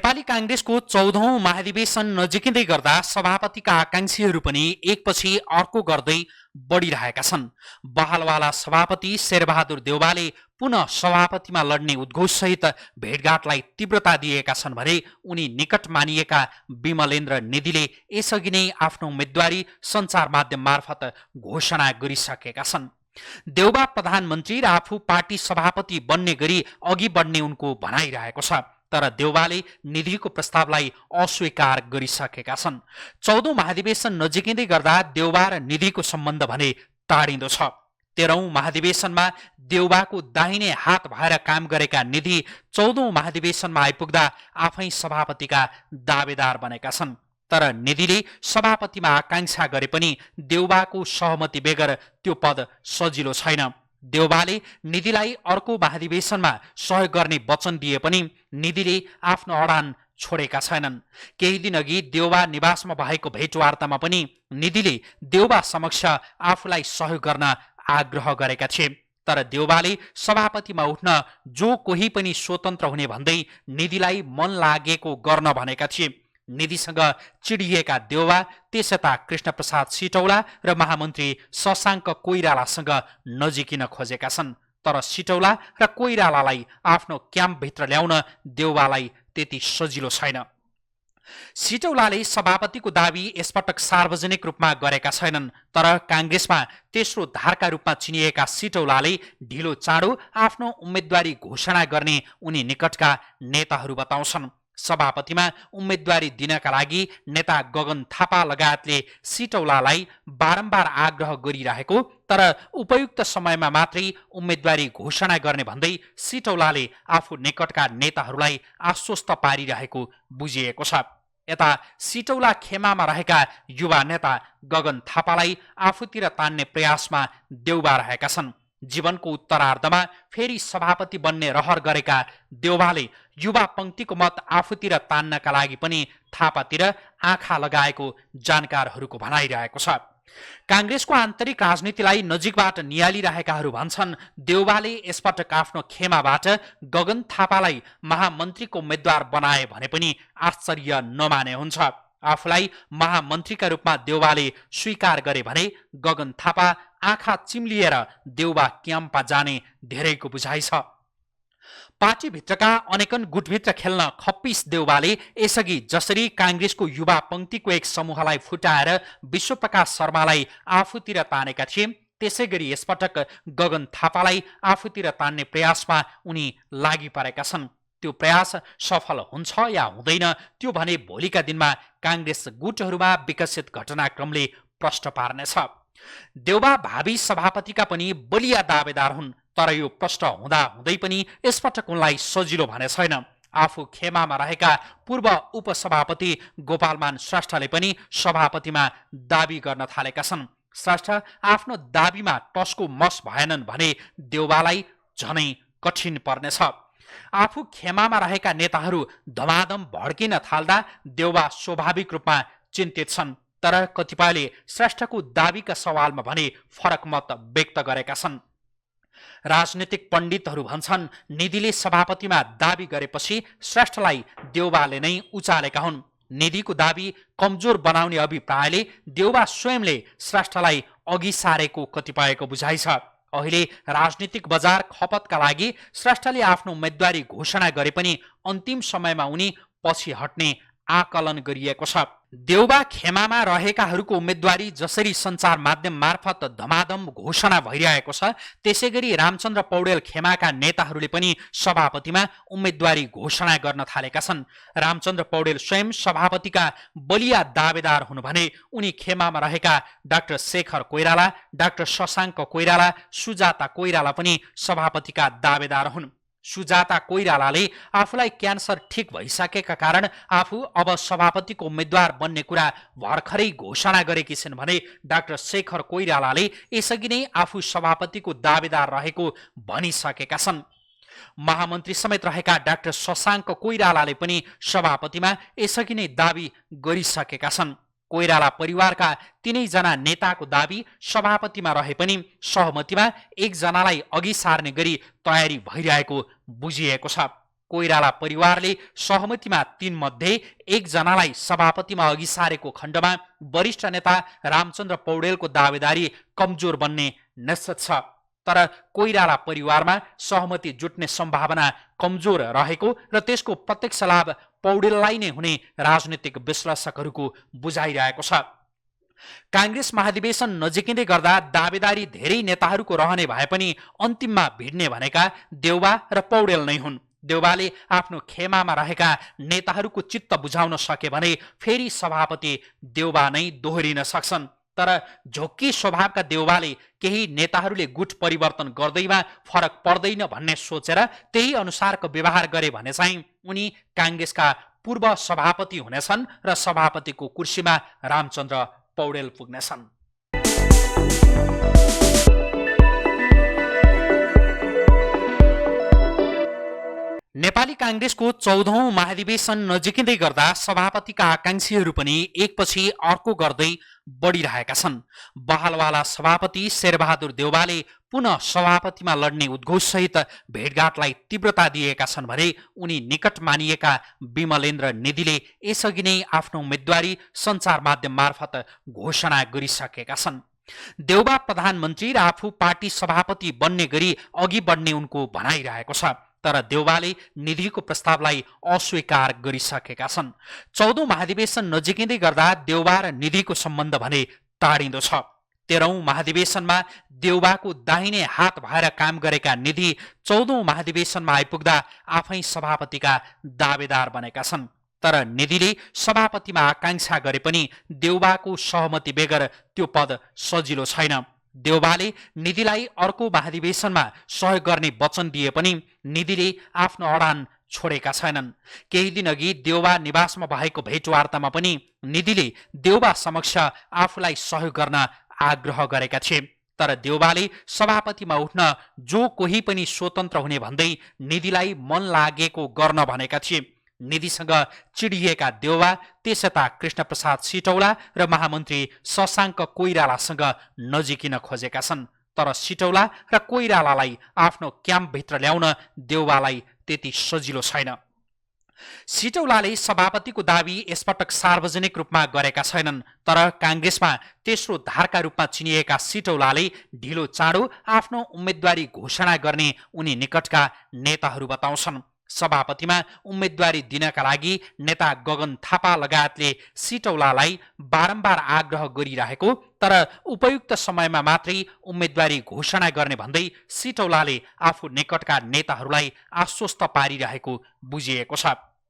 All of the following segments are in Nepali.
नेपाली कांग्रेसको 14औं महाधिवेशन नजिकिँदै गर्दा सभापतिका आकांक्षीहरू पनि एकपछि अर्को गर्दै बढिरहेका छन्। बहालवाला सभापति शेरबहादुर देउवाले पुनः सभापतिमा लड्ने उद्घोषसहित भेटघाटलाई तीव्रता दिएका छन् भने उनी निकट मानिएका विमलेन्द्र निधिले यसअघि नै आफ्नो उम्मेदवारी सञ्चार माध्यम मार्फत घोषणा गरिसकेका छन्। देउवा प्रधानमन्त्री र आफू पार्टी सभापति बन्ने गरी अघि बढ्ने उनको भनाइरहेको छ, तर देउवाले निधिको प्रस्तावलाई अस्वीकार गरिसकेका छन्। 14औं महाधिवेशन नजिकिँदै गर्दा देउवा र निधिको सम्बन्ध भने टाढिँदो छ। 13औं महाधिवेशनमा देउवाको दाहिने हात भएर काम गरेका निधि 14औं महाधिवेशनमा आइपुग्दा आफै सभापतिका दावेदार बनेका छन्। तर निधिले सभापतिमा आकांक्षा गरे पनि देउवाको सहमति बेगर त्यो पद सजिलो छैन। देउवाले निधिलाई अर्को महाधिवेशनमा सहयोग गर्ने वचन दिए पनि निधिले आफ्नो अडान छोडेका छैनन्। केही दिन अघि देउवा निवासमा भएको भेटवार्तामा पनि निधिले देउवा समक्ष आफूलाई सहयोग गर्न आग्रह गरेका थिए, तर देउवाले सभापतिमा उठ्न जो कोही पनि स्वतन्त्र हुने भन्दै निधिलाई मन लागेको गर्न भनेका थिए। निधिसँग चिडिएका देउवा त्यसयता कृष्णप्रसाद सिटौला र महामन्त्री शशाङ्क कोइरालासँग नजिकिन खोजेका छन्, तर सिटौला र कोइरालालाई आफ्नो क्याम्पभित्र ल्याउन देउवालाई त्यति सजिलो छैन। सिटौलाले सभापतिको दावी यसपटक सार्वजनिक रूपमा गरेका छैनन्, तर कांग्रेसमा तेस्रो धारका रूपमा चिनिएका सिटौलाले ढिलो चाँडो आफ्नो उम्मेदवारी घोषणा गर्ने उनी निकटका नेताहरू बताउँछन्। सभापतिमा उम्मेदवारी दिनका लागि नेता गगन थापा लगायतले सिटौलालाई बारम्बार आग्रह गरिरहेको, तर उपयुक्त समयमा मात्रै उम्मेदवारी घोषणा गर्ने भन्दै सिटौलाले आफू निकटका नेताहरूलाई आश्वस्त पारिरहेको बुझिएको छ। यता सिटौला खेमामा रहेका युवा नेता गगन थापालाई आफूतिर तान्ने प्रयासमा देउवा रहेका छन्। जीवनको उत्तरार्धमा फेरि सभापति बन्ने रहर गरेका देउवाले युवा पंक्तिको मत आफूतिर तान्नका लागि पनि थापातिर आँखा लगाएको जानकारहरूको भनाइरहेको छ। कांग्रेसको आन्तरिक राजनीतिलाई नजिकबाट नियालिरहेकाहरू भन्छन् देउवाले यसपटक आफ्नो खेमाबाट गगन थापालाई महामन्त्रीको उम्मेद्वार बनाए भने पनि आश्चर्य नमाने हुन्छ। आफूलाई महामन्त्रीका रूपमा देउवाले स्वीकार गरे भने गगन थापा आँखा चिम्लिएर देउवा क्याम्पमा जाने धेरैको बुझाइ छ। पार्टीभित्रका अनेकन गुटभित्र खेल्न खप्पिस देउवाले यसअघि जसरी कांग्रेसको युवा पंक्तिको एक समूहलाई फुटाएर विश्वप्रकाश शर्मालाई आफूतिर तानेका थिए, त्यसै गरी यसपटक गगन थापालाई आफूतिर तान्ने प्रयासमा उनी लागि परेका छन्। त्यो प्रयास सफल हुन्छ या हुँदैन त्यो भने भोलिका दिनमा कांग्रेस गुटहरूमा विकसित घटनाक्रमले प्रश्न पार्नेछ। देउवा भावी सभापतिका पनि बलिया दावेदार हुन्, तर यो प्रश्न हुँदा हुँदै पनि यसपटक उनलाई सजिलो भने छैन। आफू खेमामा रहेका पूर्व उपसभापति गोपालमान श्रेष्ठले पनि सभापतिमा दावी गर्न थालेका छन्। श्रेष्ठ आफ्नो दावीमा टसको मस भएनन् भने देउवालाई झनै कठिन पर्नेछ। आफू खेमामा रहेका नेताहरू धमाधम भड्किन थाल्दा देउवा स्वाभाविक रूपमा चिन्तित छन्, तर कतिपयले श्रेष्ठको दावीका सवालमा भने फरक मत व्यक्त गरेका छन्। राजनीतिक पण्डितहरू भन्छन् निधिले सभापतिमा दावी गरेपछि श्रेष्ठलाई देउवाले नै उचालेका हुन्। निधिको दावी कमजोर बनाउने अभिप्रायले देउवा स्वयंले श्रेष्ठलाई अघि सारेको कतिपयको बुझाइ छ। अहिले राजनीतिक बजार खपतका लागि श्रेष्ठले आफ्नो उम्मेदवारी घोषणा गरे पनि अन्तिम समयमा उनी पछि हट्ने आकलन गरिएको छ। देउवा खेमामा रहेकाहरूको उम्मेदवारी जसरी सञ्चार माध्यम मार्फत धमाधम घोषणा भइरहेको छ, त्यसैगरी रामचन्द्र पौडेल खेमाका नेताहरूले पनि सभापतिमा उम्मेदवारी घोषणा गर्न थालेका छन्। रामचन्द्र पौडेल स्वयं सभापतिका बलिया दावेदार हुनु भने उनी खेमामा रहेका डाक्टर शेखर कोइराला, डाक्टर शशाङ्क कोइराला, सुजाता कोइराला पनि सभापतिका दावेदार हुन्। सुजाता कोइरालाले आफूलाई क्यान्सर ठिक भइसकेका कारण आफू अब सभापतिको उम्मेद्वार बन्ने कुरा भर्खरै घोषणा गरेकी छिन् भने डाक्टर शेखर कोइरालाले यसअघि नै आफू सभापतिको दावेदार रहेको भनिसकेका छन्। महामन्त्री समेत रहेका डाक्टर शशाङ्क कोइरालाले पनि सभापतिमा यसअघि नै दावी गरिसकेका छन्। कोइराला परिवारका तीनैजना नेताको दावी सभापतिमा रहे पनि सहमतिमा एकजनालाई अघि सार्ने गरी तयारी भइरहेको बुझिएको छ। कोइराला परिवारले सहमतिमा 3 मध्ये 1 जनालाई सभापतिमा अघि सारेको खण्डमा वरिष्ठ नेता रामचन्द्र पौडेलको दावेदारी कमजोर बन्ने निश्चित छ। तर कोइराला परिवारमा सहमति जुट्ने सम्भावना कमजोर रहेको र त्यसको प्रत्यक्ष लाभ पौडेललाई नै हुने राजनीतिक विश्लेषकहरूको बुझाइरहेको छ। कांग्रेस महाधिवेशन नजिकिँदै गर्दा दावेदारी धेरै नेताहरूको रहने भए पनि अन्तिममा भिड्ने भनेका देउबा र पौडेल नै हुन्। देउबाले आफ्नो खेमामा रहेका नेताहरूको चित्त बुझाउन सके भने फेरि सभापति देउबा नै दोहोरिन सक्छन्। तर झोक्की स्वभावका देउबाले केही नेताहरूले गुट परिवर्तन गर्दैमा फरक पर्दैन भन्ने सोचेर त्यही अनुसारको व्यवहार गरे भने चाहिँ उनी कांग्रेसका पूर्व सभापति हुनेछन् र सभापतिको कुर्सीमा रामचन्द्र पौडेल पुग्नेछन्। नेपाली कांग्रेसको 14औं महाधिवेशन नजिकिँदै गर्दा सभापतिका आकांक्षीहरू पनि एकपछि अर्को गर्दै बढिरहेका छन्। बहालवाला सभापति शेरबहादुर देउवाले पुनः सभापतिमा लड्ने उद्घोषसहित भेटघाटलाई तीव्रता दिएका छन् भने उनी निकट मानिएका विमलेन्द्र निधिले यसअघि नै आफ्नो उम्मेदवारी सञ्चार माध्यम मार्फत घोषणा गरिसकेका छन्। देउबा प्रधानमन्त्री र आफू पार्टी सभापति बन्ने गरी अघि बढ्ने उनको भनाइरहेको छ। तर देउबाले निधिको प्रस्तावलाई अस्वीकार गरिसकेका छन्। 14औं महाधिवेशन नजिकिँदै गर्दा देउबा र निधिको सम्बन्ध भने टाढिँदो छ। 13औं महाधिवेशनमा देउबाको दाहिने हात भएर काम गरेका निधि 14औं महाधिवेशनमा आइपुग्दा आफै सभापतिका दावेदार बनेका छन्। तर निधिले सभापतिमा आकांक्षा गरे पनि देउबाको सहमति बेगर त्यो पद सजिलो छैन। देउबाले निधिलाई अर्को महाधिवेशनमा सहयोग गर्ने वचन दिए पनि निधिले आफ्नो अडान छोडेका छैनन्। केही दिन अघि देउबा निवासमा भएको भेटवार्तामा पनि निधिले देउबा समक्ष आफूलाई सहयोग गर्न आग्रह गरेका थिए। तर देउबाले सभापतिमा उठ्न जो कोही पनि स्वतन्त्र हुने भन्दै निधिलाई मन लागेको गर्न भनेका थिए। निधिसँग चिडिएका देउबा त्यसयता कृष्णप्रसाद सिटौला र महामन्त्री शशाङ्क कोइरालासँग नजिकिन खोजेका छन्। तर सिटौला र कोइरालालाई आफ्नो क्याम्पभित्र ल्याउन देउबालाई त्यति सजिलो छैन। सिटौलाले सभापतिको दावी यसपटक सार्वजनिक रूपमा गरेका छैनन्। तर कांग्रेसमा तेस्रो धारका रूपमा चिनिएका सिटौलाले ढिलो चाँडो आफ्नो उम्मेदवारी घोषणा गर्ने उनी निकटका नेताहरू बताउँछन्। सभापतिमा उम्मेदवारी दिनका लागि नेता गगन थापा लगायतले सिटौलालाई बारम्बार आग्रह गरिरहेको तर उपयुक्त समयमा मात्रै उम्मेदवारी घोषणा गर्ने भन्दै सिटौलाले आफू निकटका नेताहरूलाई आश्वस्त पारिरहेको बुझिएको छ।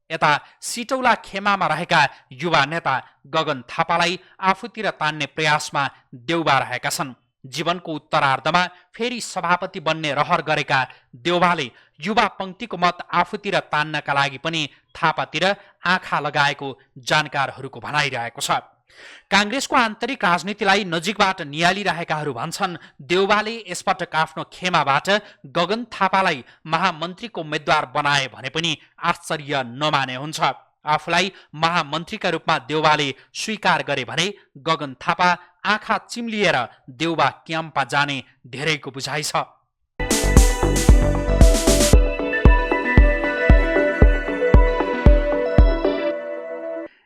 यता सिटौला खेमामा रहेका युवा नेता गगन थापालाई आफूतिर तान्ने प्रयासमा देउबा रहेका छन्। जीवनको उत्तरार्धमा फेरि सभापति बन्ने रहर गरेका देउबाले युवा पंक्तिको मत आफूतिर तान्नका लागि पनि थापातिर आँखा लगाएको जानकारहरूको भनाइरहेको छ। कांग्रेसको आन्तरिक राजनीतिलाई नजिकबाट नियालिरहेकाहरू भन्छन् देउबाले यसपटक आफ्नो खेमाबाट गगन थापालाई महामन्त्रीको उम्मेद्वार बनाए भने पनि आश्चर्य नमाने हुन्छ। आफूलाई महामन्त्रीका रूपमा देउबाले स्वीकार गरे भने गगन थापा आँखा चिम्लिएर देउबा क्याम्पमा जाने धेरैको बुझाइ छ।